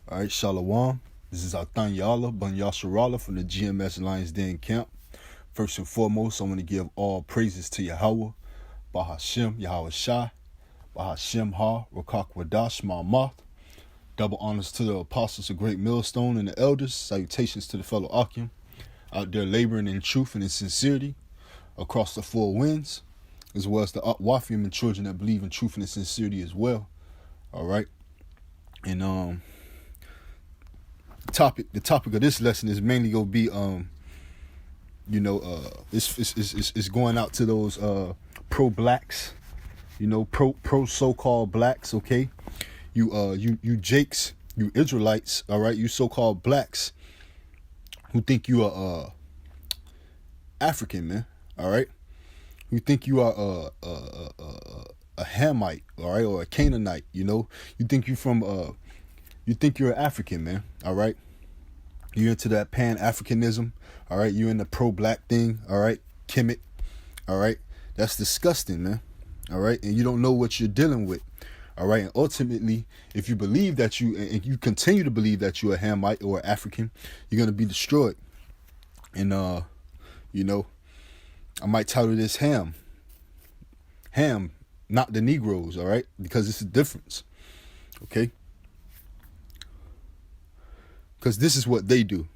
All right, Shalom. This is Athanyala Ban Yasharala from the GMS Lions Den camp. First and foremost, I want to give all praises to Yahweh, Bahashem, Yahweh Shai, Bahashem Ha, Rakak Wadash, Ma'amath. Double honors to the apostles of Great Millstone and the elders. Salutations to the fellow Akim out there laboring in truth and in sincerity across the four winds, as well as the Wafium and children that believe in truth and in sincerity as well. All right. And the topic of this lesson is mainly gonna be it's going out to those pro blacks, pro so-called blacks, okay? You Jakes, you Israelites, all right, you so-called blacks who think you are African, man, all right? Who think you are a Hamite, all right, or a Canaanite, you think you think you're African, man, all right? You're into that Pan-Africanism, all right? You're in the pro-black thing, all right? Kemet, all right? That's disgusting, man, all right? And you don't know what you're dealing with, all right? And ultimately, if you believe that and you continue to believe that you're a Hamite or African, you're going to be destroyed. And, I might title this Ham, not the Negroes, all right? Because it's a difference, okay? Because this is what they do.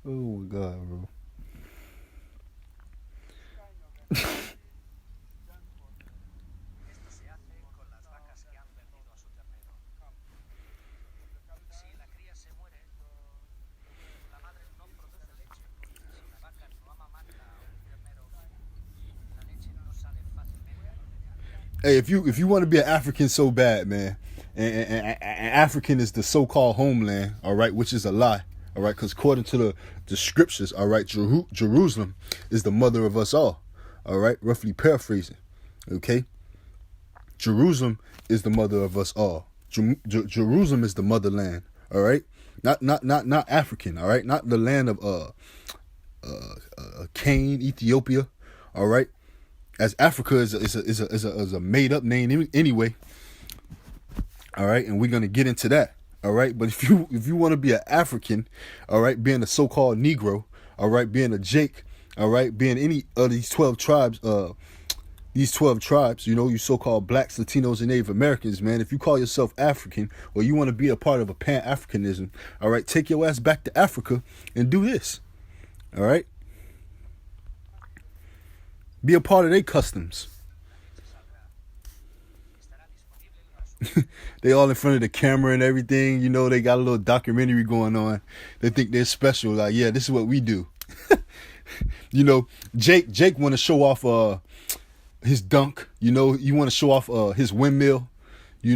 Oh my God, bro. Hey, if you want to be an African so bad, man, and African is the so-called homeland, all right, which is a lie, all right, because according to the scriptures, all right, Jerusalem is the mother of us all right, roughly paraphrasing, okay? Jerusalem is the mother of us all. Jerusalem is the motherland, all right? Not African, all right? Not the land of Cain, Ethiopia, all right? As Africa is a made up name anyway, all right? And we're gonna get into that, all right? But if you want to be an African, all right, being a so-called Negro, all right, being a Jake, all right, being any of these 12 tribes, you so-called blacks, Latinos, and Native Americans, man, if you call yourself African or you want to be a part of a Pan-Africanism, all right, take your ass back to Africa and do this, all right? Be a part of their customs. They all in front of the camera and everything, they got a little documentary going on. They think they're special, like, yeah, this is what we do. Jake want to show off his dunk, you want to show off his windmill, he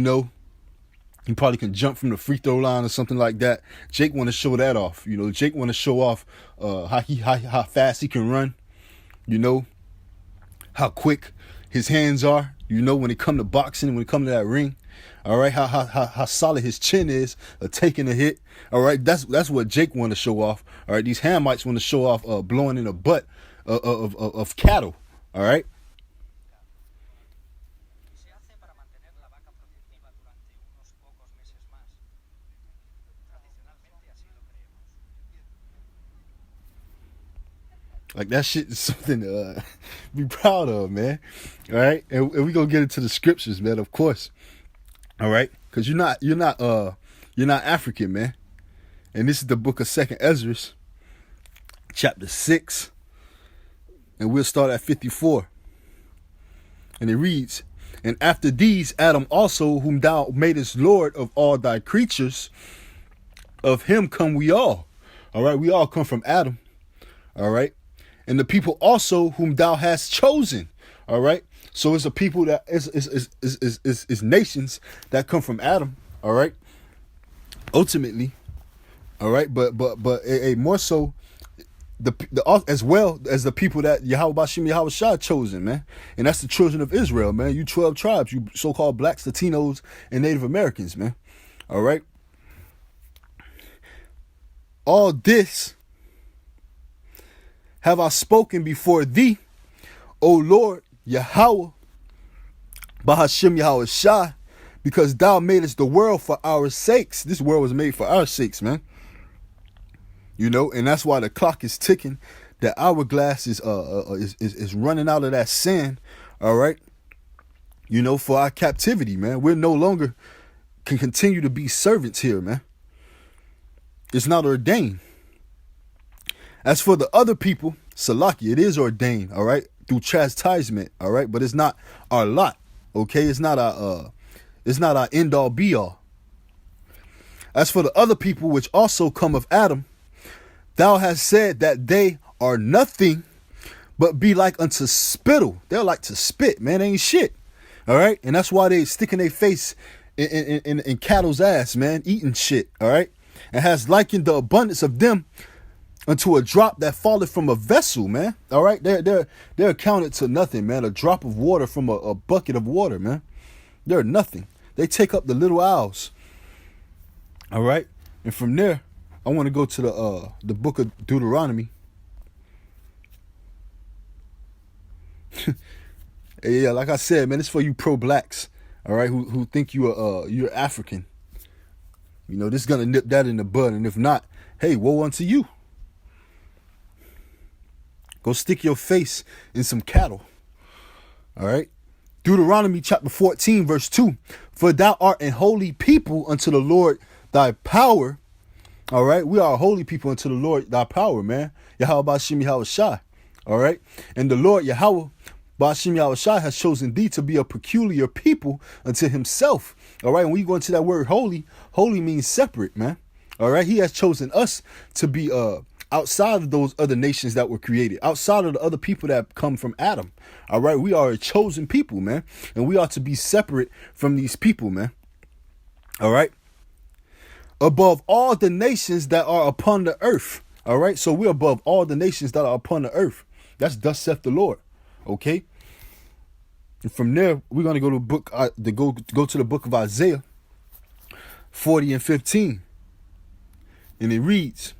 probably can jump from the free throw line or something like that. Jake want to show that off, Jake want to show off how fast he can run, how quick his hands are, when it come to boxing, when it come to that ring, all right, how solid his chin is, taking a hit, all right, that's what Jake want to show off, all right. These Hamites want to show off blowing in the butt of cattle, all right. Like, that shit is something to be proud of, man. All right, and we gonna get into the scriptures, man. Of course, all right, because you're not African, man. And this is the book of 2nd Ezra, chapter 6, and we'll start at 54. And it reads, "And after these, Adam also, whom thou madest Lord of all thy creatures, of him come we all." All right, we all come from Adam. All right. and the people also whom thou hast chosen. All right. So it's a people that is nations that come from Adam. All right. Ultimately. All right. But more so the as well as the people that Yahweh Bashim Yahweh Shah chosen, man. And that's the children of Israel, man. You 12 tribes, you so-called blacks, Latinos, and Native Americans, man. All right. All this have I spoken before thee, O Lord Yahweh, Bahashim Yahweh Shai, because thou madest the world for our sakes. This world was made for our sakes, man. You know, and that's why the clock is ticking. The hourglass is running out of that sand. All right. You know, for our captivity, man. We're no longer can continue to be servants here, man. It's not ordained. As for the other people, Salaki, it is ordained, all right, through chastisement, all right, but it's not our lot, okay? It's not our end all be all. As for the other people which also come of Adam, thou hast said that they are nothing but be like unto spittle. They're like to spit, man. They ain't shit, all right? And that's why they sticking their face in cattle's ass, man, eating shit, all right? And has likened the abundance of them unto a drop that falleth from a vessel, man. All right, they're accounted to nothing, man. A drop of water from a bucket of water, man. They're nothing. They take up the little isles. All right, and from there, I want to go to the book of Deuteronomy. Yeah, like I said, man, it's for you pro-blacks, all right, who think you're African. You know, this is going to nip that in the bud. And if not, hey, woe unto you. Go stick your face in some cattle. All right. Deuteronomy chapter 14, verse 2. For thou art an holy people unto the Lord thy power. All right. We are a holy people unto the Lord thy power, man. Yahweh Bashim Yahweh Shai. All right. And the Lord Yahweh Bashim Yahweh Shai has chosen thee to be a peculiar people unto himself. All right. When you go into that word holy, holy means separate, man. All right. He has chosen us to be outside of those other nations that were created, outside of the other people that come from Adam. All right. We are a chosen people, man. And we are to be separate from these people, man. All right. Above all the nations that are upon the earth. All right. So we're above all the nations that are upon the earth. That's thus saith the Lord. Okay. And from there, we're going to go to go to the book of Isaiah 40 and 15. And it reads,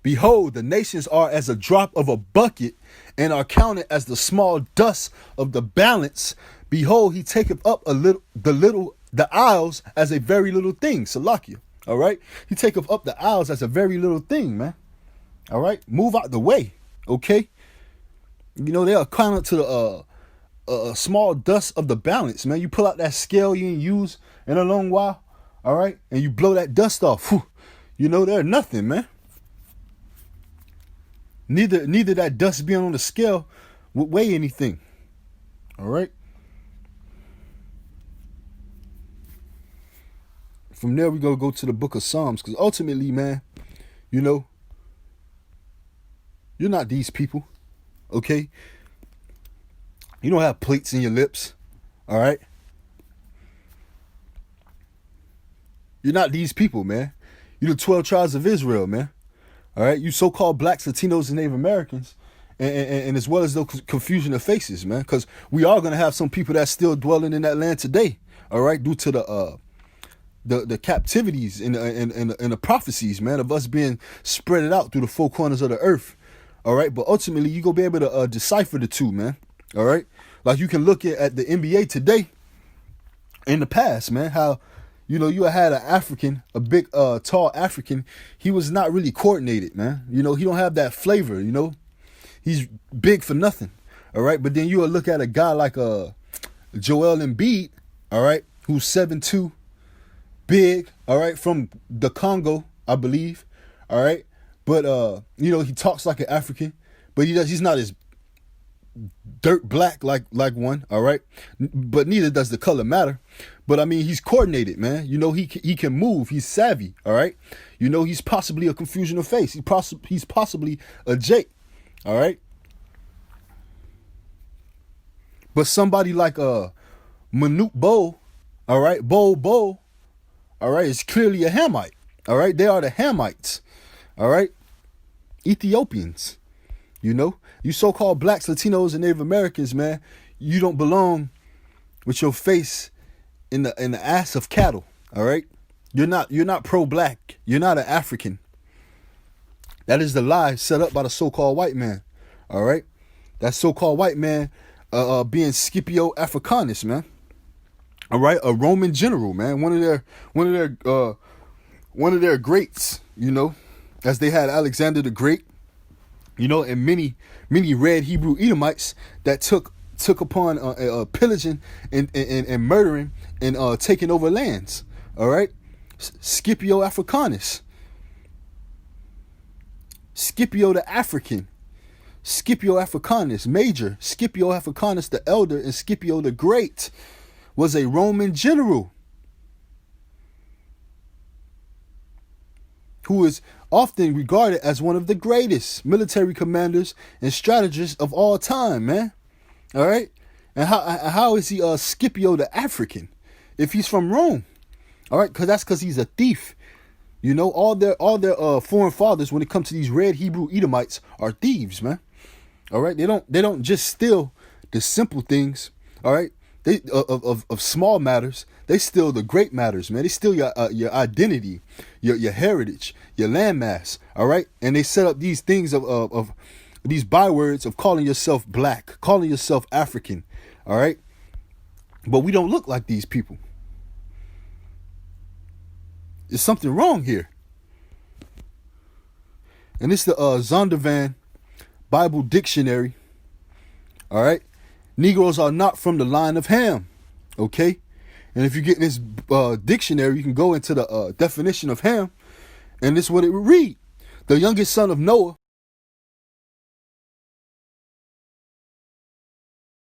behold, the nations are as a drop of a bucket and are counted as the small dust of the balance. Behold, he taketh up the isles as a very little thing. Salakia. All right. He taketh up the isles as a very little thing, man. All right. Move out the way. Okay. You know, they are counted to the small dust of the balance, man. You pull out that scale you ain't used in a long while. All right. And you blow that dust off. Whew, you know, they're nothing, man. Neither that dust being on the scale would weigh anything. All right. From there, we're going to go to the book of Psalms. Because ultimately, man, you know, you're not these people. Okay. You don't have plates in your lips. All right. You're not these people, man. You're the 12 tribes of Israel, man. All right. You so-called blacks, Latinos, and Native Americans. And as well as those confusion of faces, man. Because we are going to have some people that's still dwelling in that land today. All right. Due to the captivities and the prophecies, man, of us being spread out through the four corners of the earth. All right. But ultimately, you're going to be able to decipher the two, man. All right. Like you can look at the NBA today in the past, man, how, you know, you had an African, a big, tall African. He was not really coordinated, man. You know, he don't have that flavor, you know. He's big for nothing. All right. But then you will look at a guy like Joel Embiid, all right, who's 7'2", big, all right, from the Congo, I believe. All right. But, you know, he talks like an African, but he's not as dirt black like one, all right? But neither does the color matter. But I mean, he's coordinated, man. You know, he can move. He's savvy, all right? You know, he's possibly a confusion of face. He's possibly a Jake, all right? But somebody like Manute Bo, all right, Bo, all right, is clearly a Hamite, all right? They are the Hamites, all right? Ethiopians, you know? You so-called blacks, Latinos, and Native Americans, man, you don't belong with your face in the ass of cattle, all right? You're not pro-black. You're not an African. That is the lie set up by the so-called white man, all right? That so-called white man being Scipio Africanus, man. All right, a Roman general, man, one of their greats, you know, as they had Alexander the Great, you know, and many red Hebrew Edomites that took upon pillaging and murdering and taking over lands. All right, Scipio Africanus, Scipio the African, Scipio Africanus Major, Scipio Africanus the Elder, and Scipio the Great was a Roman general who is often regarded as one of the greatest military commanders and strategists of all time, man. All right? And how is he Scipio the African if he's from Rome? All right? Because he's a thief. You know, all their foreign fathers, when it comes to these red Hebrew Edomites, are thieves, man. All right? They don't just steal the simple things, all right? They of small matters. They steal the great matters, man. They steal your identity, your heritage, your landmass, all right? And they set up these things of these bywords of calling yourself black, calling yourself African, all right? But we don't look like these people. There's something wrong here. And it's the Zondervan Bible Dictionary, all right? Negroes are not from the line of Ham, okay? And if you get this dictionary, you can go into the definition of Ham, and this is what it would read. The youngest son of Noah,